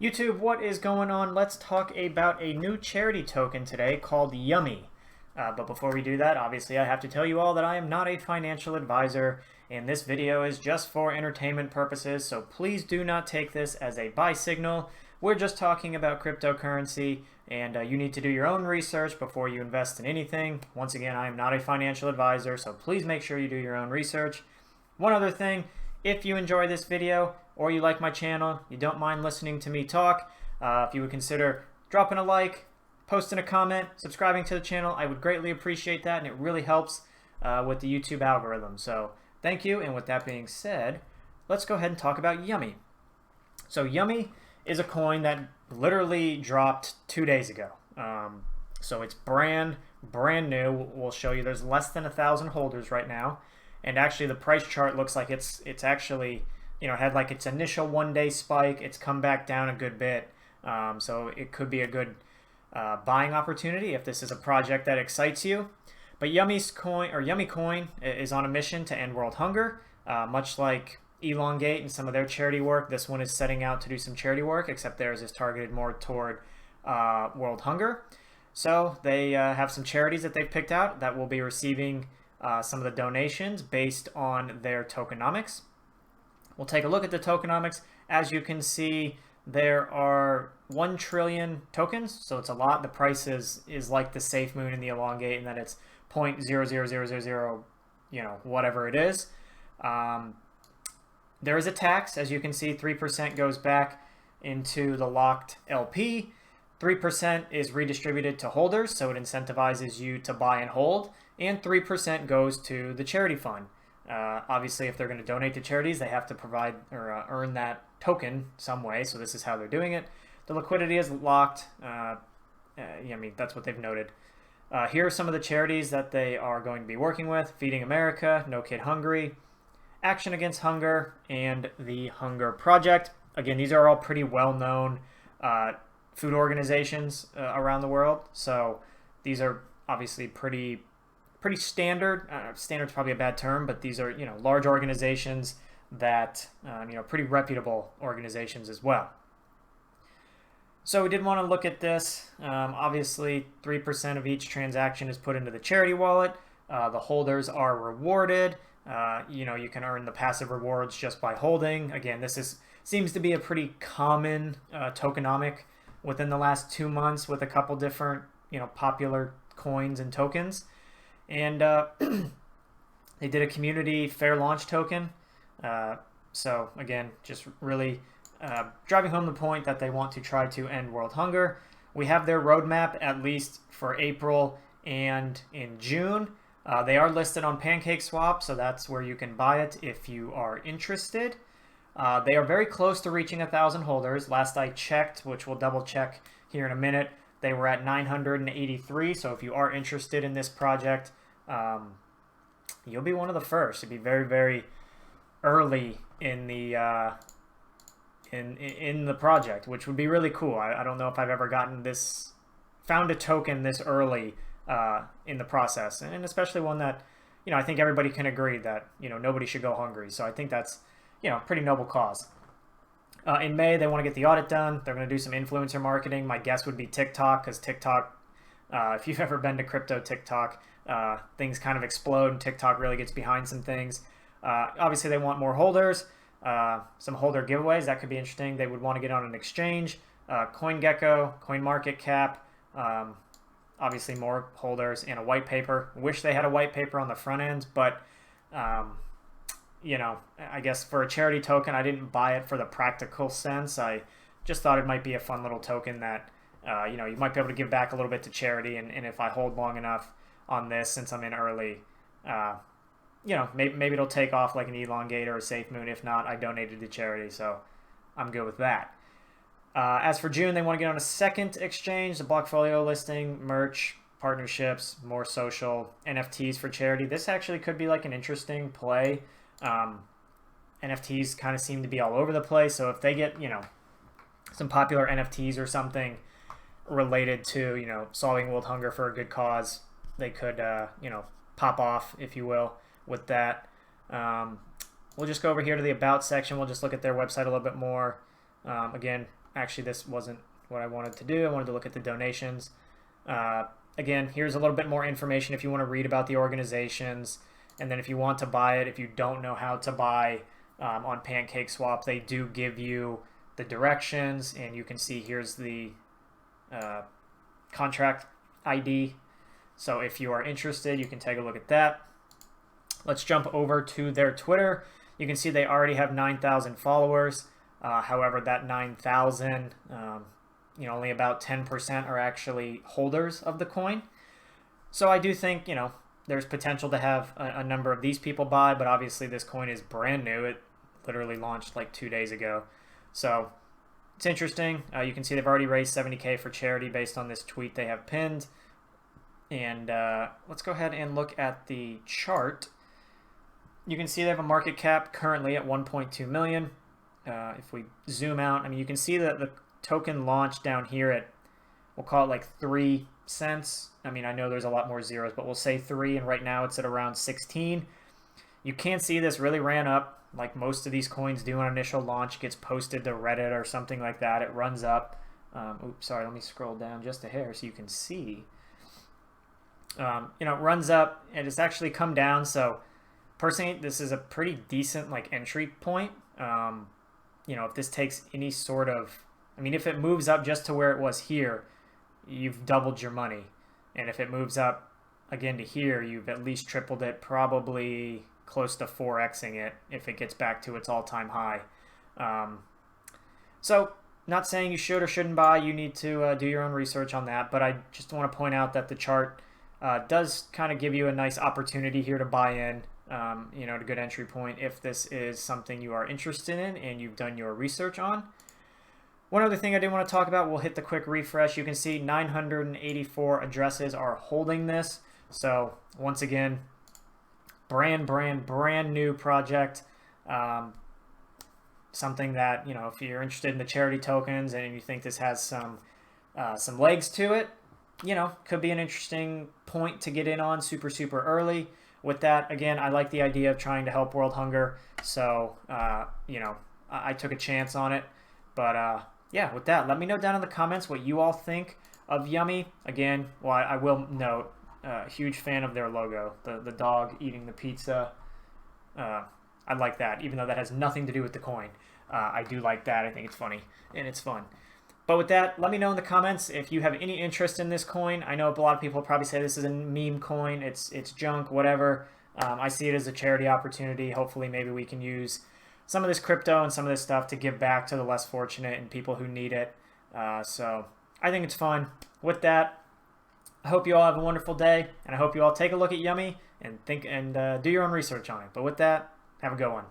YouTube, what is going on? Let's talk about a new charity token today called Yummy. But before we do that, obviously I have to tell you all that I am not a financial advisor, and this video is just for entertainment purposes, so please do not take this as a buy signal. We're just talking about cryptocurrency, and you need to do your own research before you invest in anything. Once again, I am not a financial advisor, so please make sure you do your own research. One other thing, if you enjoy this video or you like my channel, you don't mind listening to me talk, if you would consider dropping a like, posting a comment, subscribing to the channel, I would greatly appreciate that, and it really helps with the YouTube algorithm. So thank you, and with that being said, let's go ahead and talk about Yummy. So Yummy is a coin that literally dropped 2 days ago. So it's brand new. We'll show you there's less than 1,000 holders right now. And actually the price chart looks like it's actually, had like its initial 1 day spike. It's come back down a good bit. So it could be a good buying opportunity if this is a project that excites you. But Yummy Coin is on a mission to end world hunger, much like Elongate and some of their charity work. This one is setting out to do some charity work, except theirs is targeted more toward world hunger. So they have some charities that they've picked out that will be receiving some of the donations based on their tokenomics. We'll take a look at the tokenomics. As you can see, there are 1 trillion tokens, so it's a lot. The price is like the Safe Moon and the Elongate, in that it's 0.00000, whatever it is. There is a tax. As you can see, 3% goes back into the locked LP. 3% is redistributed to holders, so it incentivizes you to buy and hold, and 3% goes to the charity fund. Obviously, if they're going to donate to charities, they have to provide or earn that token some way, so this is how they're doing it. The liquidity is locked. That's what they've noted. Here are some of the charities that they are going to be working with: Feeding America, No Kid Hungry, Action Against Hunger, and the Hunger Project. Again, these are all pretty well-known food organizations around the world, so these are obviously pretty standard. Standard's probably a bad term, but these are large organizations that pretty reputable organizations as well. So we did want to look at this. Obviously, 3% of each transaction is put into the charity wallet. The holders are rewarded. You can earn the passive rewards just by holding. Again, this seems to be a pretty common tokenomic within the last 2 months, with a couple different popular coins and tokens. And they did a community fair launch token. So again, just really driving home the point that they want to try to end world hunger. We have their roadmap, at least for April and in June. They are listed on PancakeSwap, so that's where you can buy it if you are interested. They are very close to reaching 1,000 holders. Last I checked, which we'll double check here in a minute, they were at 983. So if you are interested in this project, you'll be one of the first. You'll be very, very early in the in the project, which would be really cool. I don't know if I've ever found a token this early in the process, and especially one that I think everybody can agree that nobody should go hungry. So I think that's pretty noble cause. In May, they want to get the audit done. They're going to do some influencer marketing. My guess would be TikTok, because TikTok, if you've ever been to crypto TikTok, things kind of explode, and TikTok really gets behind some things. Obviously, they want more holders, some holder giveaways. That could be interesting. They would want to get on an exchange, CoinGecko, CoinMarketCap, obviously more holders, and a white paper. Wish they had a white paper on the front end, but I guess for a charity token, I didn't buy it for the practical sense. I just thought it might be a fun little token that you might be able to give back a little bit to charity, and if I hold long enough on this, since I'm in early, maybe it'll take off like an Elongate or a Safe Moon. If not, I donated to charity, so I'm good with that. As for June, they want to get on a second exchange, the Blockfolio listing, merch, partnerships, more social, NFTs for charity. This actually could be like an interesting play. NFTs kind of seem to be all over the place, so if they get some popular NFTs or something related to solving world hunger for a good cause, they could pop off, if you will, with that. We'll just go over here to the About section. We'll just look at their website a little bit more. Again, actually, this wasn't what I wanted to do. I wanted to look at the donations. Again, here's a little bit more information if you want to read about the organizations. And then if you want to buy it, if you don't know how to buy on PancakeSwap, they do give you the directions. And you can see here's the contract ID. So if you are interested, you can take a look at that. Let's jump over to their Twitter. You can see they already have 9,000 followers. However, that 9,000, only about 10% are actually holders of the coin. So I do think, there's potential to have a number of these people buy, but obviously this coin is brand new. It literally launched like 2 days ago. So it's interesting. You can see they've already raised $70K for charity based on this tweet they have pinned. And let's go ahead and look at the chart. You can see they have a market cap currently at 1.2 million. If we zoom out, you can see that the token launched down here at, we'll call it like 3 cents. I know there's a lot more zeros, but we'll say 3, and right now it's at around 16. You can see this really ran up like most of these coins do on initial launch. It gets posted to Reddit or something like that. It runs up. Oops, sorry, let me scroll down just a hair so you can see. It runs up and it's actually come down. So personally, this is a pretty decent entry point. If this takes any sort of, if it moves up just to where it was here, you've doubled your money. And if it moves up again to here, you've at least tripled it, probably close to 4xing it if it gets back to its all-time high. So not saying you should or shouldn't buy. You need to do your own research on that. But I just want to point out that the chart does kind of give you a nice opportunity here to buy in. A good entry point if this is something you are interested in and you've done your research on. One other thing I did want to talk about, we'll hit the quick refresh. You can see 984 addresses are holding this. So once again, brand new project. Something that, if you're interested in the charity tokens and you think this has some legs to it, could be an interesting point to get in on super early. With that, again, I like the idea of trying to help world hunger. So, I took a chance on it. But, yeah, with that, let me know down in the comments what you all think of Yummy. Again, I will note, huge fan of their logo. The dog eating the pizza. I like that, even though that has nothing to do with the coin. I do like that. I think it's funny and it's fun. But with that, let me know in the comments if you have any interest in this coin. I know a lot of people probably say this is a meme coin. It's junk, whatever. I see it as a charity opportunity. Hopefully, maybe we can use some of this crypto and some of this stuff to give back to the less fortunate and people who need it. So I think it's fun. With that, I hope you all have a wonderful day, and I hope you all take a look at Yummy and think and do your own research on it. But with that, have a good one.